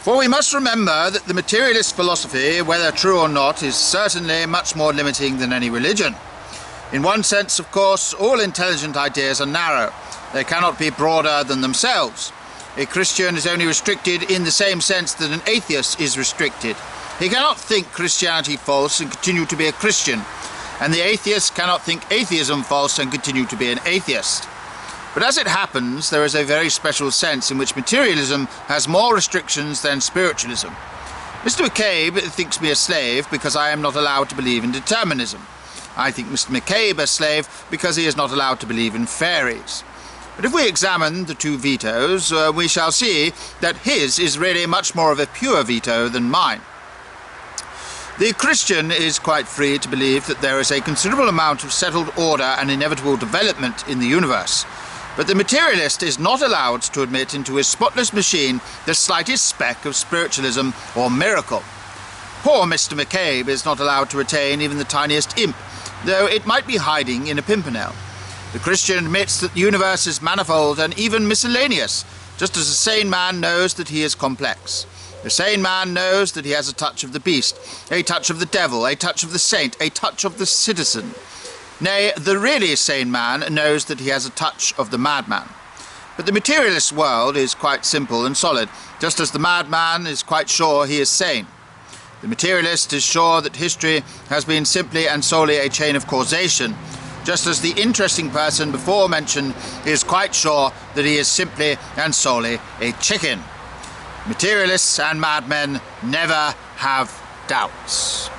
For we must remember that the materialist philosophy, whether true or not, is certainly much more limiting than any religion. In one sense, of course, all intelligent ideas are narrow. They cannot be broader than themselves. A Christian is only restricted in the same sense that an atheist is restricted. He cannot think Christianity false and continue to be a Christian, and the atheist cannot think atheism false and continue to be an atheist. But as it happens, there is a very special sense in which materialism has more restrictions than spiritualism. Mr. McCabe thinks me a slave because I am not allowed to believe in determinism. I think Mr. McCabe a slave because he is not allowed to believe in fairies. But if we examine the two vetoes, we shall see that his is really much more of a pure veto than mine. The Christian is quite free to believe that there is a considerable amount of settled order and inevitable development in the universe, but the materialist is not allowed to admit into his spotless machine the slightest speck of spiritualism or miracle. Poor Mr. McCabe is not allowed to retain even the tiniest imp, though it might be hiding in a pimpernel. The Christian admits that the universe is manifold and even miscellaneous, just as a sane man knows that he is complex. The sane man knows that he has a touch of the beast, a touch of the devil, a touch of the saint, a touch of the citizen. Nay, the really sane man knows that he has a touch of the madman. But the materialist world is quite simple and solid, just as the madman is quite sure he is sane. The materialist is sure that history has been simply and solely a chain of causation, just as the interesting person before mentioned is quite sure that he is simply and solely a chicken. Materialists and madmen never have doubts.